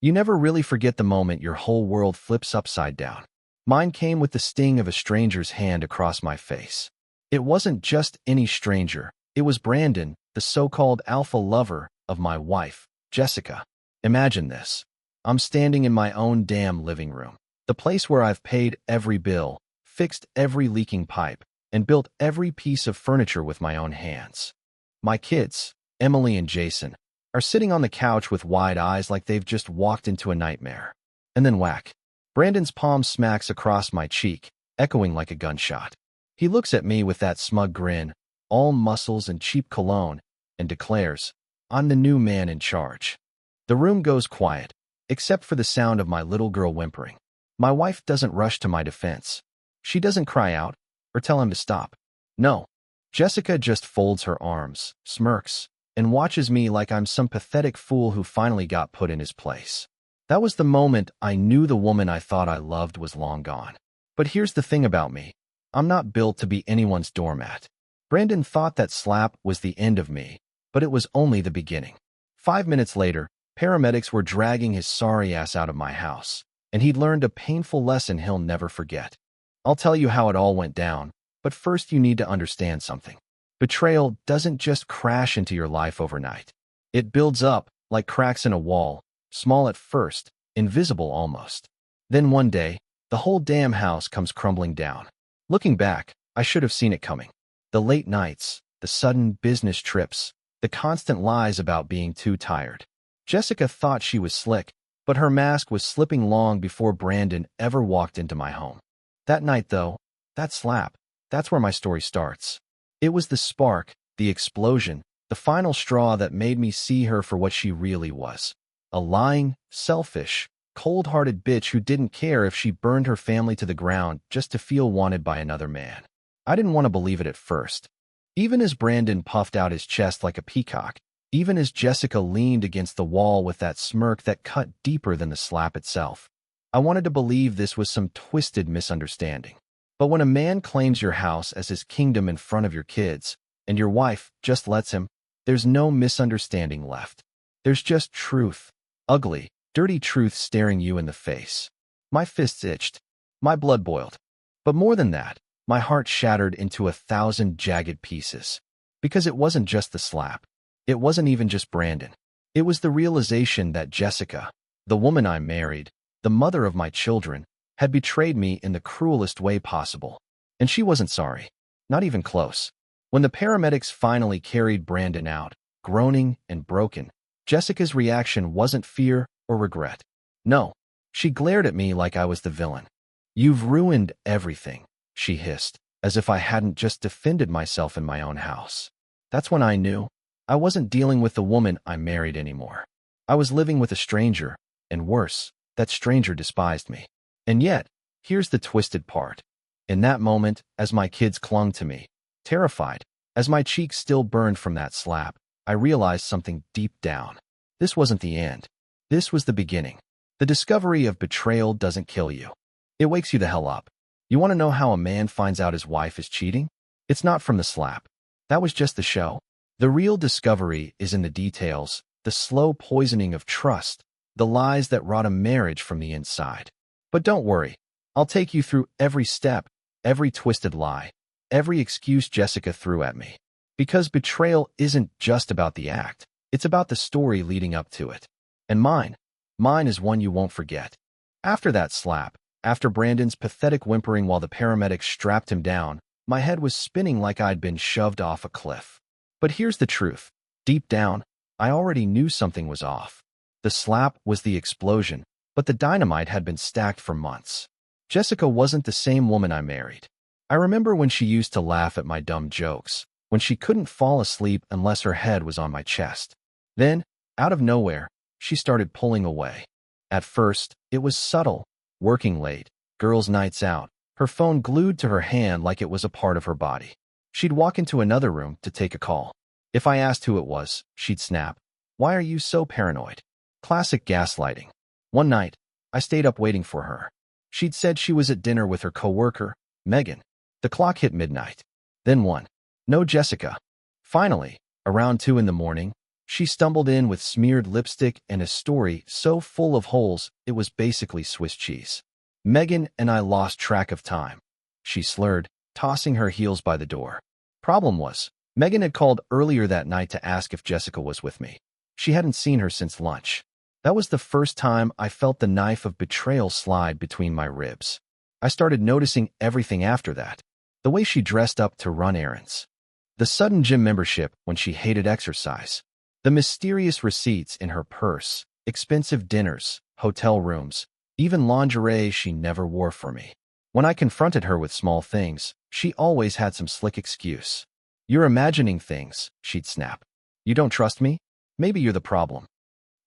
You never really forget the moment your whole world flips upside down. Mine came with the sting of a stranger's hand across my face. It wasn't just any stranger. It was Brandon, the so-called alpha lover of my wife, Jessica. Imagine this. I'm standing in my own damn living room, the place where I've paid every bill, fixed every leaking pipe, and built every piece of furniture with my own hands. My kids, Emily and Jason, are sitting on the couch with wide eyes like they've just walked into a nightmare. And then whack. Brandon's palm smacks across my cheek, echoing like a gunshot. He looks at me with that smug grin, all muscles and cheap cologne, and declares, "I'm the new man in charge." The room goes quiet, except for the sound of my little girl whimpering. My wife doesn't rush to my defense. She doesn't cry out or tell him to stop. No. Jessica just folds her arms, smirks, and watches me like I'm some pathetic fool who finally got put in his place. That was the moment I knew the woman I thought I loved was long gone. But here's the thing about me. I'm not built to be anyone's doormat. Brandon thought that slap was the end of me, but it was only the beginning. 5 minutes later, paramedics were dragging his sorry ass out of my house, and he'd learned a painful lesson he'll never forget. I'll tell you how it all went down, but first you need to understand something. Betrayal doesn't just crash into your life overnight. It builds up like cracks in a wall, small at first, invisible almost. Then one day, the whole damn house comes crumbling down. Looking back, I should have seen it coming. The late nights, the sudden business trips, the constant lies about being too tired. Jessica thought she was slick, but her mask was slipping long before Brandon ever walked into my home. That night, though, that slap, that's where my story starts. It was the spark, the explosion, the final straw that made me see her for what she really was. A lying, selfish, cold-hearted bitch who didn't care if she burned her family to the ground just to feel wanted by another man. I didn't want to believe it at first. Even as Brandon puffed out his chest like a peacock, even as Jessica leaned against the wall with that smirk that cut deeper than the slap itself, I wanted to believe this was some twisted misunderstanding. But when a man claims your house as his kingdom in front of your kids, and your wife just lets him, there's no misunderstanding left. There's just truth. Ugly, dirty truth staring you in the face. My fists itched. My blood boiled. But more than that, my heart shattered into 1,000 jagged pieces. Because it wasn't just the slap. It wasn't even just Brandon. It was the realization that Jessica, the woman I married, the mother of my children, had betrayed me in the cruelest way possible. And she wasn't sorry. Not even close. When the paramedics finally carried Brandon out, groaning and broken, Jessica's reaction wasn't fear or regret. No, she glared at me like I was the villain. "You've ruined everything," she hissed, as if I hadn't just defended myself in my own house. That's when I knew I wasn't dealing with the woman I married anymore. I was living with a stranger, and worse, that stranger despised me. And yet, here's the twisted part. In that moment, as my kids clung to me, terrified, as my cheeks still burned from that slap, I realized something deep down. This wasn't the end. This was the beginning. The discovery of betrayal doesn't kill you. It wakes you the hell up. You want to know how a man finds out his wife is cheating? It's not from the slap. That was just the show. The real discovery is in the details, the slow poisoning of trust, the lies that rot a marriage from the inside. But don't worry. I'll take you through every step, every twisted lie, every excuse Jessica threw at me. Because betrayal isn't just about the act. It's about the story leading up to it. And mine is one you won't forget. After that slap, after Brandon's pathetic whimpering while the paramedics strapped him down, my head was spinning like I'd been shoved off a cliff. But here's the truth. Deep down, I already knew something was off. The slap was the explosion, but the dynamite had been stacked for months. Jessica wasn't the same woman I married. I remember when she used to laugh at my dumb jokes, when she couldn't fall asleep unless her head was on my chest. Then, out of nowhere, she started pulling away. At first, it was subtle, working late, girls' nights out, her phone glued to her hand like it was a part of her body. She'd walk into another room to take a call. If I asked who it was, she'd snap, "Why are you so paranoid?" Classic gaslighting. One night, I stayed up waiting for her. She'd said she was at dinner with her coworker, Megan. The clock hit midnight. Then one. No Jessica. Finally, around 2 in the morning, She stumbled in with smeared lipstick and a story so full of holes it was basically Swiss cheese. Megan and I lost track of time. She slurred, tossing her heels by the door. Problem was, Megan had called earlier that night to ask if Jessica was with me. She hadn't seen her since lunch. That was the first time I felt the knife of betrayal slide between my ribs. I started noticing everything after that. The way she dressed up to run errands. The sudden gym membership when she hated exercise. The mysterious receipts in her purse, expensive dinners, hotel rooms, even lingerie she never wore for me. When I confronted her with small things, she always had some slick excuse. "You're imagining things," she'd snap. "You don't trust me? Maybe you're the problem."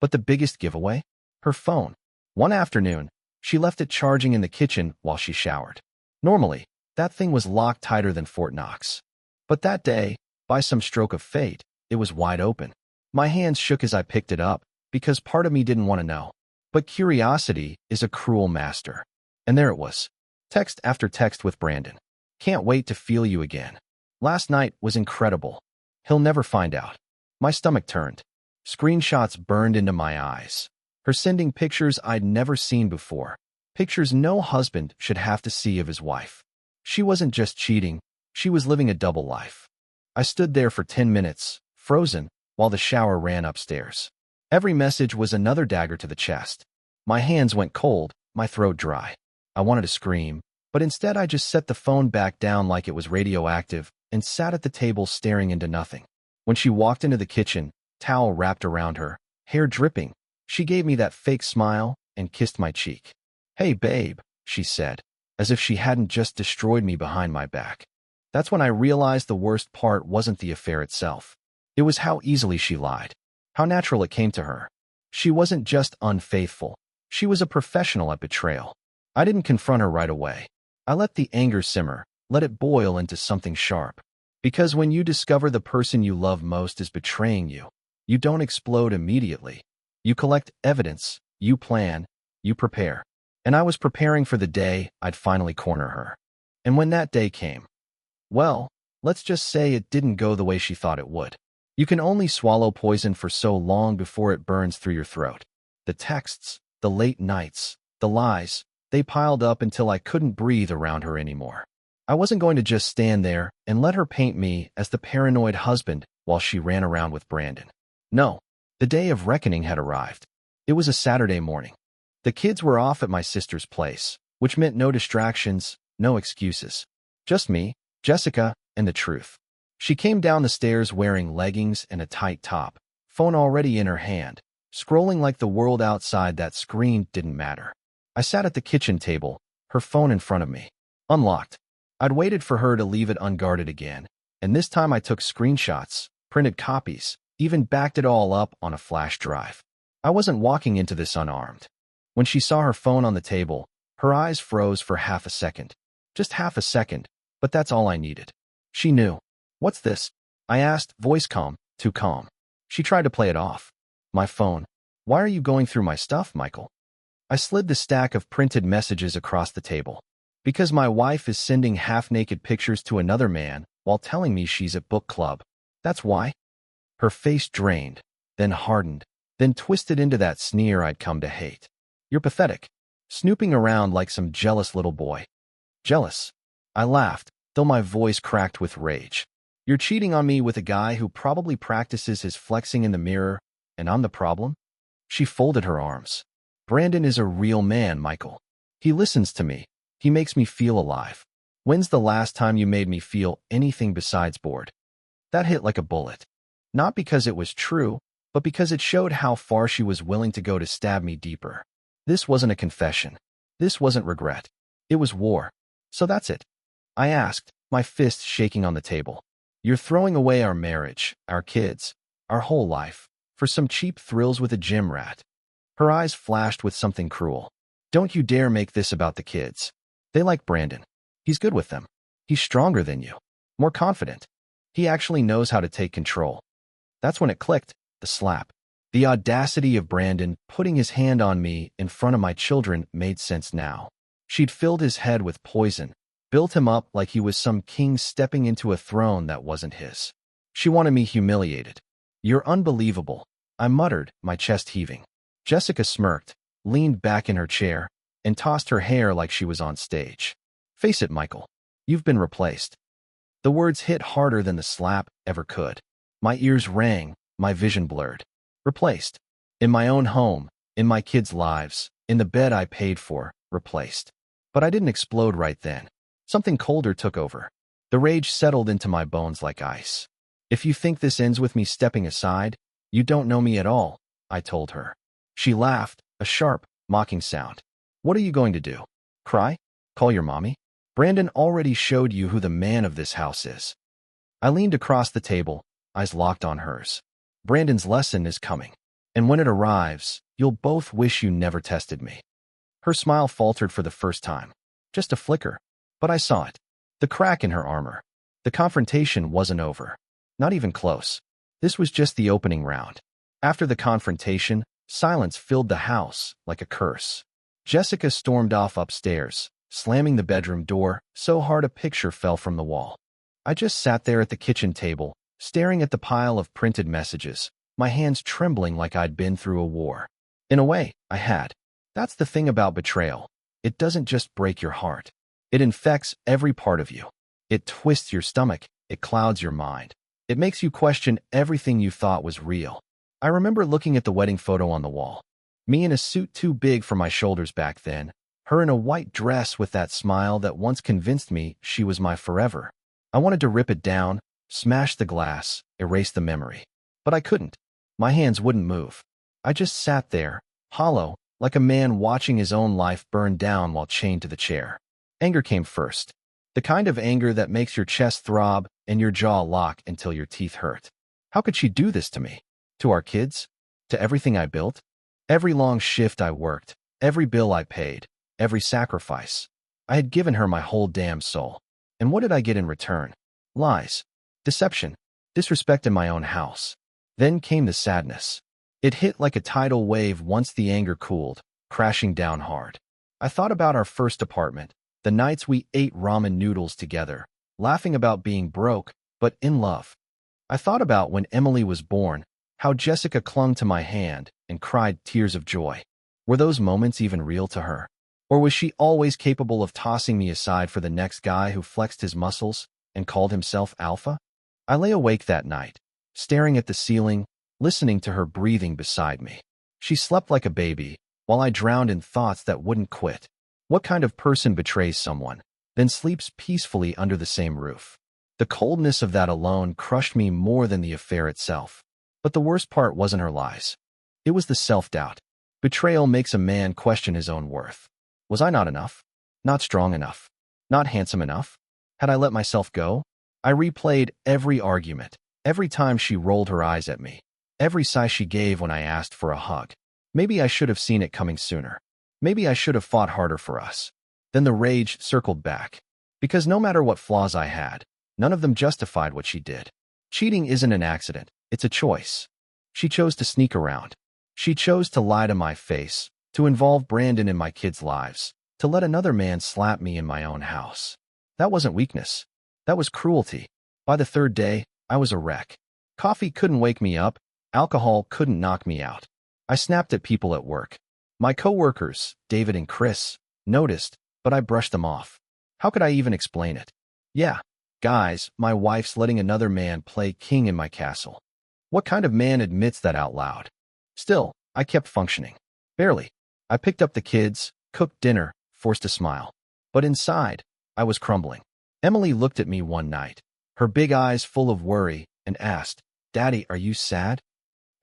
But the biggest giveaway? Her phone. One afternoon, she left it charging in the kitchen while she showered. Normally, that thing was locked tighter than Fort Knox. But that day, by some stroke of fate, it was wide open. My hands shook as I picked it up, because part of me didn't want to know. But curiosity is a cruel master. And there it was. Text after text with Brandon. "Can't wait to feel you again. Last night was incredible. He'll never find out." My stomach turned. Screenshots burned into my eyes. Her sending pictures I'd never seen before. Pictures no husband should have to see of his wife. She wasn't just cheating, she was living a double life. I stood there for 10 minutes, frozen, while the shower ran upstairs. Every message was another dagger to the chest. My hands went cold, my throat dry. I wanted to scream, but instead I just set the phone back down like it was radioactive and sat at the table staring into nothing. When she walked into the kitchen, towel wrapped around her, hair dripping, she gave me that fake smile and kissed my cheek. "Hey, babe," she said, as if she hadn't just destroyed me behind my back. That's when I realized the worst part wasn't the affair itself. It was how easily she lied, how natural it came to her. She wasn't just unfaithful, she was a professional at betrayal. I didn't confront her right away. I let the anger simmer, let it boil into something sharp. Because when you discover the person you love most is betraying you, you don't explode immediately. You collect evidence, you plan, you prepare. And I was preparing for the day I'd finally corner her. And when that day came, well, let's just say it didn't go the way she thought it would. You can only swallow poison for so long before it burns through your throat. The texts, the late nights, the lies, they piled up until I couldn't breathe around her anymore. I wasn't going to just stand there and let her paint me as the paranoid husband while she ran around with Brandon. No, the day of reckoning had arrived. It was a Saturday morning. The kids were off at my sister's place, which meant no distractions, no excuses. Just me, Jessica, and the truth. She came down the stairs wearing leggings and a tight top, phone already in her hand, scrolling like the world outside that screen didn't matter. I sat at the kitchen table, her phone in front of me, unlocked. I'd waited for her to leave it unguarded again, and this time I took screenshots, printed copies, even backed it all up on a flash drive. I wasn't walking into this unarmed. When she saw her phone on the table, her eyes froze for half a second. Just half a second, but that's all I needed. She knew. "What's this?" I asked, voice calm, too calm. She tried to play it off. "My phone. Why are you going through my stuff, Michael?" I slid the stack of printed messages across the table. "Because my wife is sending half-naked pictures to another man while telling me she's at book club. That's why." Her face drained, then hardened, then twisted into that sneer I'd come to hate. "You're pathetic. Snooping around like some jealous little boy." "Jealous?" I laughed, though my voice cracked with rage. "You're cheating on me with a guy who probably practices his flexing in the mirror, and I'm the problem?" She folded her arms. "Brandon is a real man, Michael. He listens to me. He makes me feel alive. When's the last time you made me feel anything besides bored?" That hit like a bullet. Not because it was true, but because it showed how far she was willing to go to stab me deeper. This wasn't a confession. This wasn't regret. It was war. "So that's it?" I asked, my fist shaking on the table. "You're throwing away our marriage, our kids, our whole life, for some cheap thrills with a gym rat." Her eyes flashed with something cruel. "Don't you dare make this about the kids. They like Brandon. He's good with them. He's stronger than you. More confident. He actually knows how to take control." That's when it clicked, the slap. The audacity of Brandon putting his hand on me in front of my children made sense now. She'd filled his head with poison, built him up like he was some king stepping into a throne that wasn't his. She wanted me humiliated. You're unbelievable, I muttered, my chest heaving. Jessica smirked, leaned back in her chair, and tossed her hair like she was on stage. Face it, Michael. You've been replaced. The words hit harder than the slap ever could. My ears rang, my vision blurred. Replaced. In my own home, in my kids' lives, in the bed I paid for, replaced. But I didn't explode right then. Something colder took over. The rage settled into my bones like ice. If you think this ends with me stepping aside, you don't know me at all, I told her. She laughed, a sharp, mocking sound. What are you going to do? Cry? Call your mommy? Brandon already showed you who the man of this house is. I leaned across the table, eyes locked on hers. Brandon's lesson is coming. And when it arrives, you'll both wish you never tested me. Her smile faltered for the first time. Just a flicker. But I saw it. The crack in her armor. The confrontation wasn't over. Not even close. This was just the opening round. After the confrontation, silence filled the house like a curse. Jessica stormed off upstairs, slamming the bedroom door so hard a picture fell from the wall. I just sat there at the kitchen table, staring at the pile of printed messages, my hands trembling like I'd been through a war. In a way, I had. That's the thing about betrayal. It doesn't just break your heart. It infects every part of you. It twists your stomach. It clouds your mind. It makes you question everything you thought was real. I remember looking at the wedding photo on the wall. Me in a suit too big for my shoulders back then. Her in a white dress with that smile that once convinced me she was my forever. I wanted to rip it down, smash the glass, erase the memory. But I couldn't. My hands wouldn't move. I just sat there, hollow, like a man watching his own life burn down while chained to the chair. Anger came first. The kind of anger that makes your chest throb and your jaw lock until your teeth hurt. How could she do this to me? To our kids? To everything I built? Every long shift I worked, every bill I paid, every sacrifice. I had given her my whole damn soul. And what did I get in return? Lies. Deception. Disrespect in my own house. Then came the sadness. It hit like a tidal wave once the anger cooled, crashing down hard. I thought about our first apartment, the nights we ate ramen noodles together, laughing about being broke, but in love. I thought about when Emily was born, how Jessica clung to my hand and cried tears of joy. Were those moments even real to her? Or was she always capable of tossing me aside for the next guy who flexed his muscles and called himself alpha? I lay awake that night, staring at the ceiling, listening to her breathing beside me. She slept like a baby, while I drowned in thoughts that wouldn't quit. What kind of person betrays someone, then sleeps peacefully under the same roof? The coldness of that alone crushed me more than the affair itself. But the worst part wasn't her lies. It was the self-doubt. Betrayal makes a man question his own worth. Was I not enough? Not strong enough? Not handsome enough? Had I let myself go? I replayed every argument, every time she rolled her eyes at me, every sigh she gave when I asked for a hug. Maybe I should have seen it coming sooner. Maybe I should have fought harder for us. Then the rage circled back. Because no matter what flaws I had, none of them justified what she did. Cheating isn't an accident, it's a choice. She chose to sneak around. She chose to lie to my face, to involve Brandon in my kids' lives, to let another man slap me in my own house. That wasn't weakness. That was cruelty. By the third day, I was a wreck. Coffee couldn't wake me up. Alcohol couldn't knock me out. I snapped at people at work. My coworkers, David and Chris, noticed, but I brushed them off. How could I even explain it? Yeah, guys, my wife's letting another man play king in my castle. What kind of man admits that out loud? Still, I kept functioning. Barely. I picked up the kids, cooked dinner, forced a smile. But inside, I was crumbling. Emily looked at me one night, her big eyes full of worry, and asked, "Daddy, are you sad?"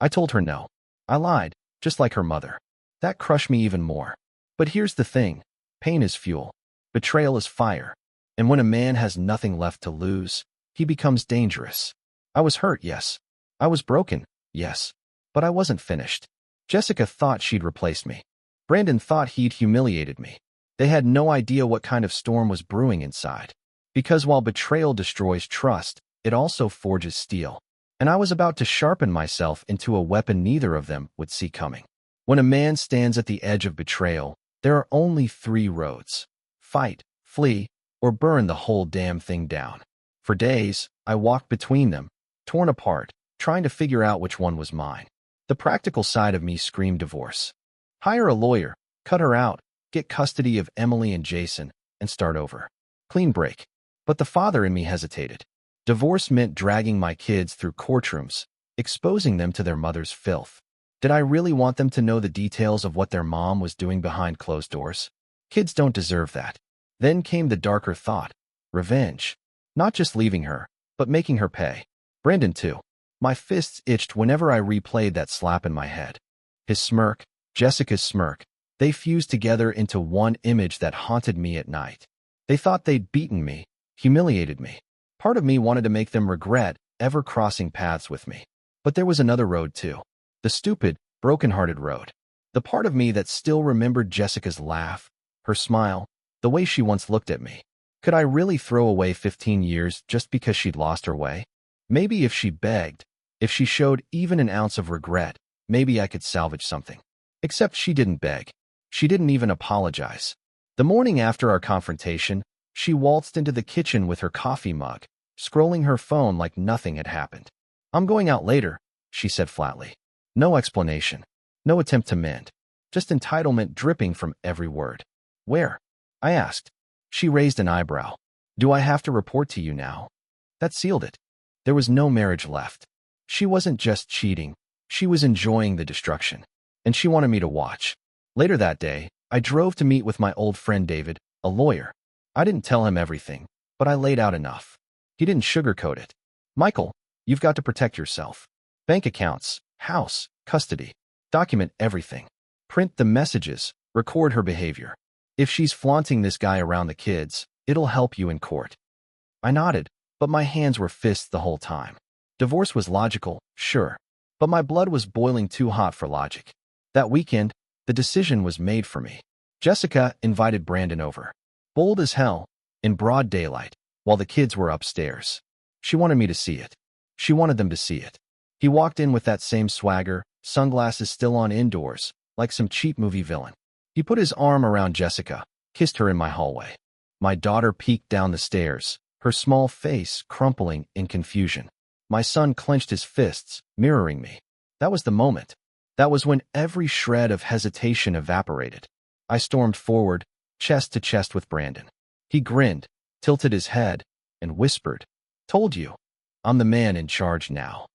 I told her no. I lied, just like her mother. That crushed me even more. But here's the thing. Pain is fuel. Betrayal is fire. And when a man has nothing left to lose, he becomes dangerous. I was hurt, yes. I was broken, yes. But I wasn't finished. Jessica thought she'd replaced me. Brandon thought he'd humiliated me. They had no idea what kind of storm was brewing inside. Because while betrayal destroys trust, it also forges steel. And I was about to sharpen myself into a weapon neither of them would see coming. When a man stands at the edge of betrayal, there are only three roads: fight, flee, or burn the whole damn thing down. For days, I walked between them, torn apart, trying to figure out which one was mine. The practical side of me screamed divorce. Hire a lawyer, cut her out, get custody of Emily and Jason, and start over. Clean break. But the father in me hesitated. Divorce meant dragging my kids through courtrooms, exposing them to their mother's filth. Did I really want them to know the details of what their mom was doing behind closed doors? Kids don't deserve that. Then came the darker thought. Revenge. Not just leaving her, but making her pay. Brandon too. My fists itched whenever I replayed that slap in my head. His smirk, Jessica's smirk, they fused together into one image that haunted me at night. They thought they'd beaten me, humiliated me. Part of me wanted to make them regret ever crossing paths with me. But there was another road too. The stupid, broken-hearted road. The part of me that still remembered Jessica's laugh, her smile, the way she once looked at me. Could I really throw away 15 years just because she'd lost her way? Maybe if she begged, if she showed even an ounce of regret, maybe I could salvage something. Except she didn't beg. She didn't even apologize. The morning after our confrontation, she waltzed into the kitchen with her coffee mug, scrolling her phone like nothing had happened. "I'm going out later," she said flatly. No explanation. No attempt to mend. Just entitlement dripping from every word. "Where?" I asked. She raised an eyebrow. "Do I have to report to you now?" That sealed it. There was no marriage left. She wasn't just cheating. She was enjoying the destruction. And she wanted me to watch. Later that day, I drove to meet with my old friend David, a lawyer. I didn't tell him everything, but I laid out enough. He didn't sugarcoat it. "Michael, you've got to protect yourself. Bank accounts, house, custody. Document everything. Print the messages, record her behavior. If she's flaunting this guy around the kids, it'll help you in court." I nodded, but my hands were fists the whole time. Divorce was logical, sure, but my blood was boiling too hot for logic. That weekend, the decision was made for me. Jessica invited Brandon over. Bold as hell, in broad daylight, while the kids were upstairs. She wanted me to see it. She wanted them to see it. He walked in with that same swagger, sunglasses still on indoors, like some cheap movie villain. He put his arm around Jessica, kissed her in my hallway. My daughter peeked down the stairs, her small face crumpling in confusion. My son clenched his fists, mirroring me. That was the moment. That was when every shred of hesitation evaporated. I stormed forward, chest to chest with Brandon. He grinned, tilted his head, and whispered, "Told you. I'm the man in charge now."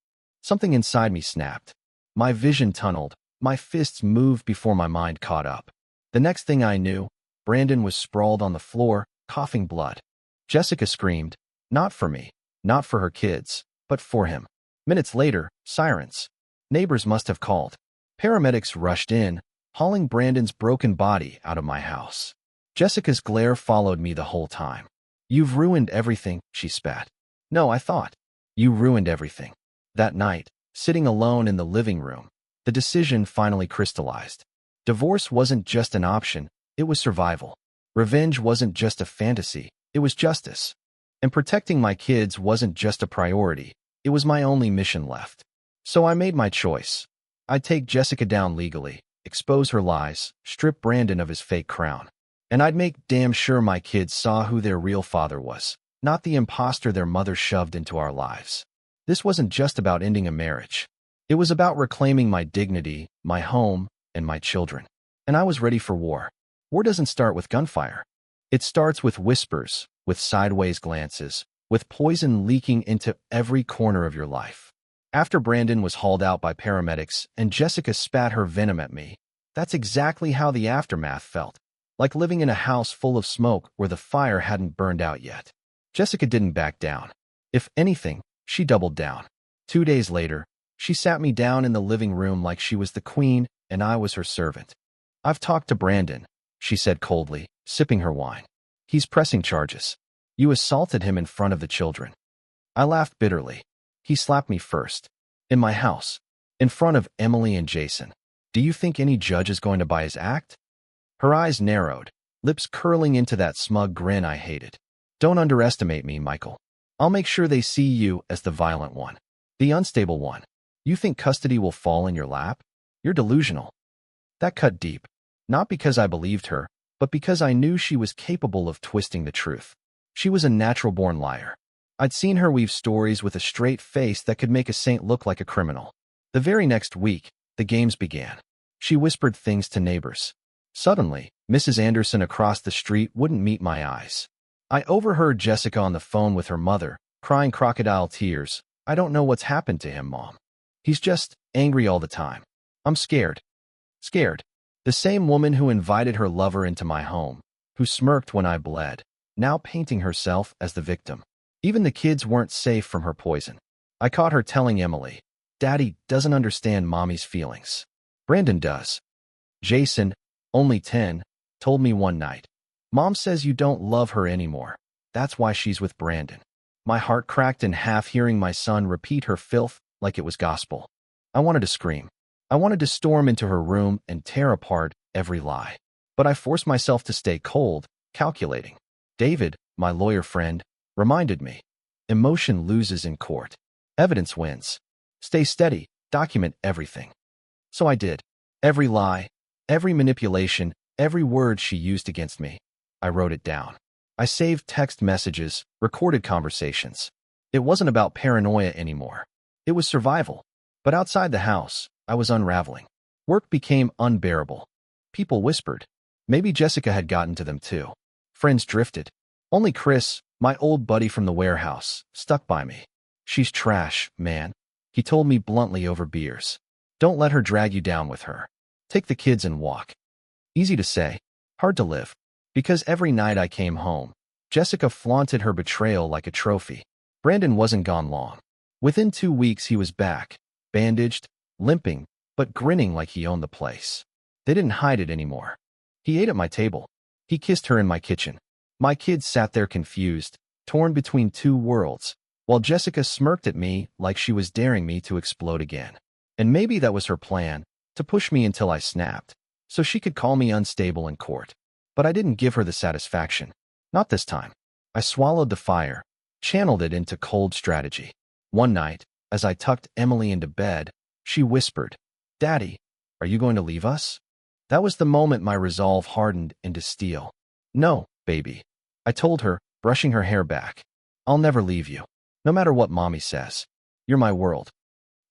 Something inside me snapped. My vision tunneled, my fists moved before my mind caught up. The next thing I knew, Brandon was sprawled on the floor, coughing blood. Jessica screamed, not for me, not for her kids, but for him. Minutes later, sirens. Neighbors must have called. Paramedics rushed in, hauling Brandon's broken body out of my house. Jessica's glare followed me the whole time. "You've ruined everything," she spat. "No, I thought. You ruined everything." That night, sitting alone in the living room, the decision finally crystallized. Divorce wasn't just an option, it was survival. Revenge wasn't just a fantasy, it was justice. And protecting my kids wasn't just a priority, it was my only mission left. So I made my choice. I'd take Jessica down legally, expose her lies, strip Brandon of his fake crown. And I'd make damn sure my kids saw who their real father was, not the imposter their mother shoved into our lives. This wasn't just about ending a marriage. It was about reclaiming my dignity, my home, and my children. And I was ready for war. War doesn't start with gunfire. It starts with whispers, with sideways glances, with poison leaking into every corner of your life. After Brandon was hauled out by paramedics and Jessica spat her venom at me, that's exactly how the aftermath felt. Like living in a house full of smoke where the fire hadn't burned out yet. Jessica didn't back down. If anything, she doubled down. 2 days later, she sat me down in the living room like she was the queen and I was her servant. "I've talked to Brandon," she said coldly, sipping her wine. "He's pressing charges. You assaulted him in front of the children." I laughed bitterly. He slapped me first. In my house. In front of Emily and Jason. Do you think any judge is going to buy his act? Her eyes narrowed, lips curling into that smug grin I hated. "Don't underestimate me, Michael. I'll make sure they see you as the violent one. The unstable one. You think custody will fall in your lap? You're delusional." That cut deep. Not because I believed her, but because I knew she was capable of twisting the truth. She was a natural-born liar. I'd seen her weave stories with a straight face that could make a saint look like a criminal. The very next week, the games began. She whispered things to neighbors. Suddenly, Mrs. Anderson across the street wouldn't meet my eyes. I overheard Jessica on the phone with her mother, crying crocodile tears. "I don't know what's happened to him, Mom. He's just angry all the time. I'm scared." Scared. The same woman who invited her lover into my home, who smirked when I bled, now painting herself as the victim. Even the kids weren't safe from her poison. I caught her telling Emily, "Daddy doesn't understand Mommy's feelings. Brandon does." Jason, only 10, told me one night, "Mom says you don't love her anymore. That's why she's with Brandon." My heart cracked in half hearing my son repeat her filth like it was gospel. I wanted to scream. I wanted to storm into her room and tear apart every lie. But I forced myself to stay cold, calculating. David, my lawyer friend, reminded me, emotion loses in court. Evidence wins. Stay steady, document everything. So I did. Every lie, every manipulation, every word she used against me. I wrote it down. I saved text messages, recorded conversations. It wasn't about paranoia anymore. It was survival. But outside the house, I was unraveling. Work became unbearable. People whispered. Maybe Jessica had gotten to them too. Friends drifted. Only Chris, my old buddy from the warehouse, stuck by me. "She's trash, man," he told me bluntly over beers. "Don't let her drag you down with her. Take the kids and walk." Easy to say, hard to live. Because every night I came home, Jessica flaunted her betrayal like a trophy. Brandon wasn't gone long. Within 2 weeks he was back, bandaged, limping, but grinning like he owned the place. They didn't hide it anymore. He ate at my table. He kissed her in my kitchen. My kids sat there confused, torn between two worlds, while Jessica smirked at me like she was daring me to explode again. And maybe that was her plan, to push me until I snapped, so she could call me unstable in court. But I didn't give her the satisfaction. Not this time. I swallowed the fire, channeled it into cold strategy. One night, as I tucked Emily into bed, she whispered, "Daddy, are you going to leave us?" That was the moment my resolve hardened into steel. "No, baby," I told her, brushing her hair back. "I'll never leave you. No matter what Mommy says. You're my world."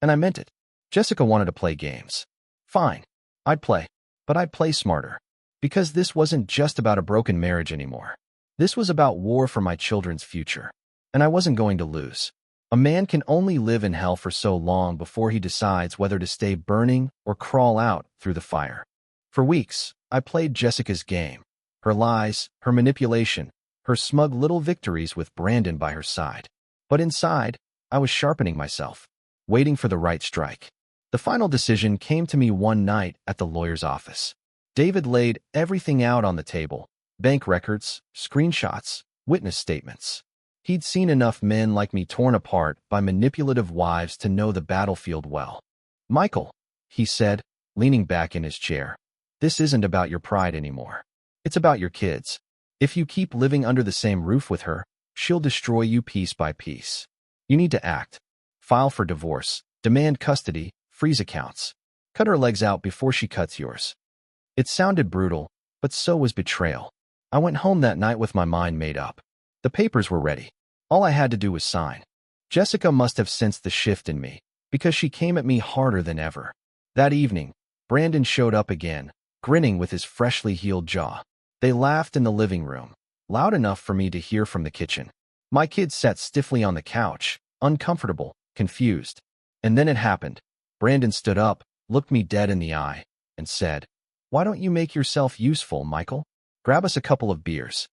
And I meant it. Jessica wanted to play games. Fine. I'd play. But I'd play smarter. Because this wasn't just about a broken marriage anymore. This was about war for my children's future. And I wasn't going to lose. A man can only live in hell for so long before he decides whether to stay burning or crawl out through the fire. For weeks, I played Jessica's game. Her lies, her manipulation, her smug little victories with Brandon by her side. But inside, I was sharpening myself, waiting for the right strike. The final decision came to me one night at the lawyer's office. David laid everything out on the table: bank records, screenshots, witness statements. He'd seen enough men like me torn apart by manipulative wives to know the battlefield well. "Michael," he said, leaning back in his chair, "this isn't about your pride anymore. It's about your kids. If you keep living under the same roof with her, she'll destroy you piece by piece. You need to act. File for divorce, demand custody, freeze accounts. Cut her legs out before she cuts yours." It sounded brutal, but so was betrayal. I went home that night with my mind made up. The papers were ready. All I had to do was sign. Jessica must have sensed the shift in me, because she came at me harder than ever. That evening, Brandon showed up again, grinning with his freshly healed jaw. They laughed in the living room, loud enough for me to hear from the kitchen. My kids sat stiffly on the couch, uncomfortable, confused. And then it happened. Brandon stood up, looked me dead in the eye, and said, "Why don't you make yourself useful, Michael? Grab us a couple of beers."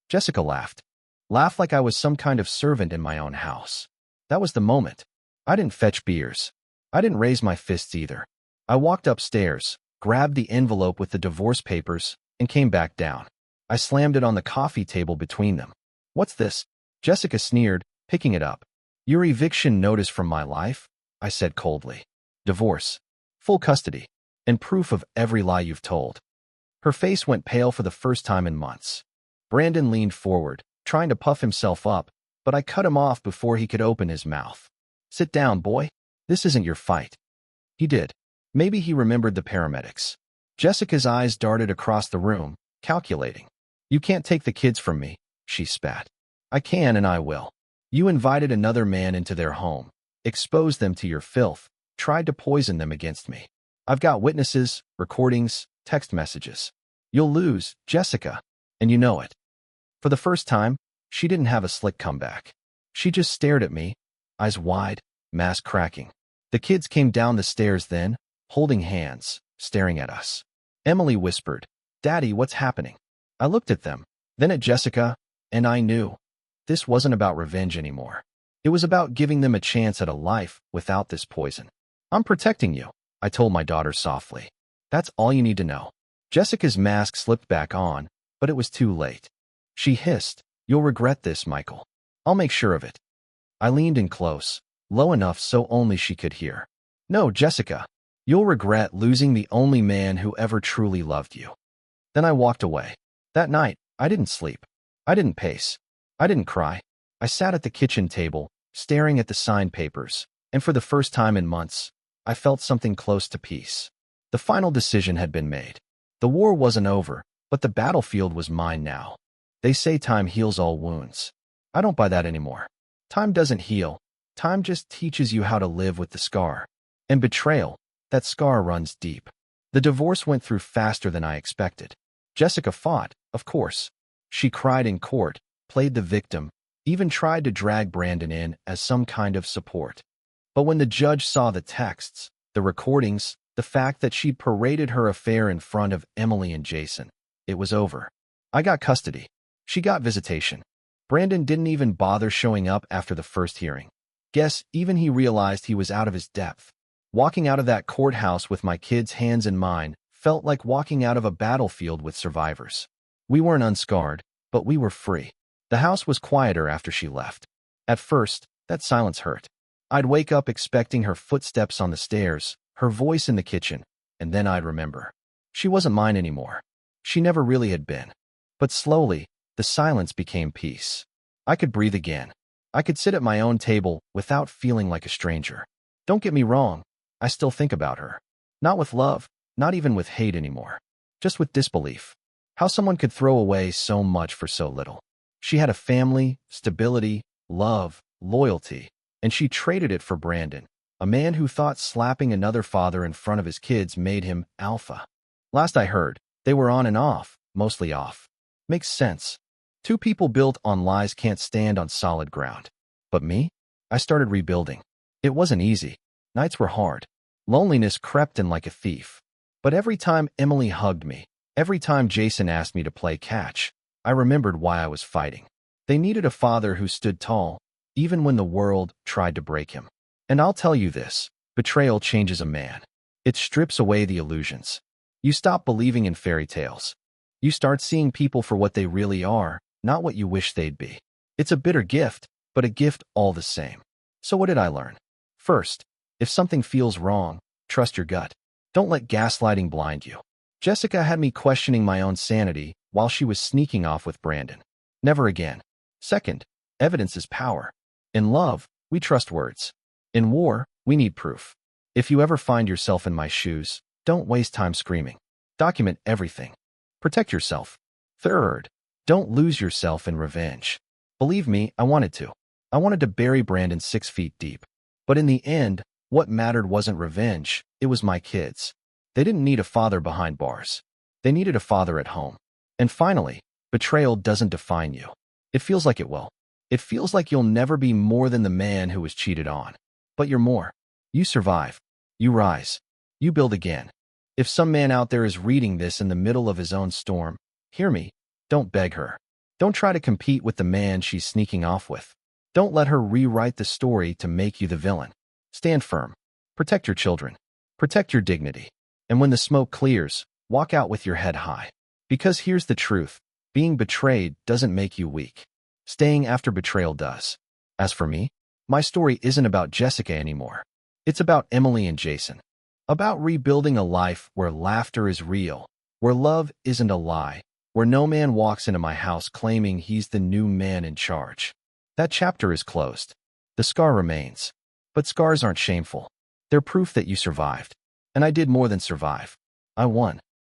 Jessica laughed. Laughed like I was some kind of servant in my own house. That was the moment. I didn't fetch beers. I didn't raise my fists either. I walked upstairs, grabbed the envelope with the divorce papers, and came back down. I slammed it on the coffee table between them. "What's this?" Jessica sneered, picking it up. "Your eviction notice from my life," I said coldly. "Divorce. Full custody. And proof of every lie you've told." Her face went pale for the first time in months. Brandon leaned forward, trying to puff himself up, but I cut him off before he could open his mouth. "Sit down, boy. This isn't your fight." He did. Maybe he remembered the paramedics. Jessica's eyes darted across the room, calculating. "You can't take the kids from me," she spat. "I can and I will. You invited another man into their home, exposed them to your filth, tried to poison them against me. I've got witnesses, recordings, text messages. You'll lose, Jessica, and you know it." For the first time, she didn't have a slick comeback. She just stared at me, eyes wide, mask cracking. The kids came down the stairs then, holding hands, staring at us. Emily whispered, "Daddy, what's happening?" I looked at them, then at Jessica, and I knew. This wasn't about revenge anymore. It was about giving them a chance at a life without this poison. "I'm protecting you," I told my daughter softly. "That's all you need to know." Jessica's mask slipped back on, but it was too late. She hissed, "You'll regret this, Michael. I'll make sure of it." I leaned in close, low enough so only she could hear. "No, Jessica. You'll regret losing the only man who ever truly loved you." Then I walked away. That night, I didn't sleep. I didn't pace. I didn't cry. I sat at the kitchen table, staring at the signed papers, and for the first time in months, I felt something close to peace. The final decision had been made. The war wasn't over, but the battlefield was mine now. They say time heals all wounds. I don't buy that anymore. Time doesn't heal. Time just teaches you how to live with the scar. And betrayal, that scar runs deep. The divorce went through faster than I expected. Jessica fought, of course. She cried in court, played the victim, even tried to drag Brandon in as some kind of support. But when the judge saw the texts, the recordings, the fact that she'd paraded her affair in front of Emily and Jason, it was over. I got custody. She got visitation. Brandon didn't even bother showing up after the first hearing. Guess even he realized he was out of his depth. Walking out of that courthouse with my kids' hands in mine felt like walking out of a battlefield with survivors. We weren't unscarred, but we were free. The house was quieter after she left. At first, that silence hurt. I'd wake up expecting her footsteps on the stairs, her voice in the kitchen, and then I'd remember. She wasn't mine anymore. She never really had been. But slowly, the silence became peace. I could breathe again. I could sit at my own table without feeling like a stranger. Don't get me wrong, I still think about her. Not with love, not even with hate anymore. Just with disbelief. How someone could throw away so much for so little. She had a family, stability, love, loyalty, and she traded it for Brandon, a man who thought slapping another father in front of his kids made him alpha. Last I heard, they were on and off, mostly off. Makes sense. Two people built on lies can't stand on solid ground. But me? I started rebuilding. It wasn't easy. Nights were hard. Loneliness crept in like a thief. But every time Emily hugged me, every time Jason asked me to play catch, I remembered why I was fighting. They needed a father who stood tall, even when the world tried to break him. And I'll tell you this, betrayal changes a man. It strips away the illusions. You stop believing in fairy tales. You start seeing people for what they really are, not what you wish they'd be. It's a bitter gift, but a gift all the same. So what did I learn? First, if something feels wrong, trust your gut. Don't let gaslighting blind you. Jessica had me questioning my own sanity while she was sneaking off with Brandon. Never again. Second, evidence is power. In love, we trust words. In war, we need proof. If you ever find yourself in my shoes, don't waste time screaming. Document everything. Protect yourself. Third, don't lose yourself in revenge. Believe me, I wanted to. I wanted to bury Brandon 6 feet deep. But in the end, what mattered wasn't revenge, it was my kids. They didn't need a father behind bars. They needed a father at home. And finally, betrayal doesn't define you. It feels like it will. It feels like you'll never be more than the man who was cheated on. But you're more. You survive. You rise. You build again. If some man out there is reading this in the middle of his own storm, hear me. Don't beg her. Don't try to compete with the man she's sneaking off with. Don't let her rewrite the story to make you the villain. Stand firm. Protect your children. Protect your dignity. And when the smoke clears, walk out with your head high. Because here's the truth. Being betrayed doesn't make you weak. Staying after betrayal does. As for me, my story isn't about Jessica anymore. It's about Emily and Jason. About rebuilding a life where laughter is real, where love isn't a lie, where no man walks into my house claiming he's the new man in charge. That chapter is closed. The scar remains. But scars aren't shameful. They're proof that you survived. And I did more than survive. I won.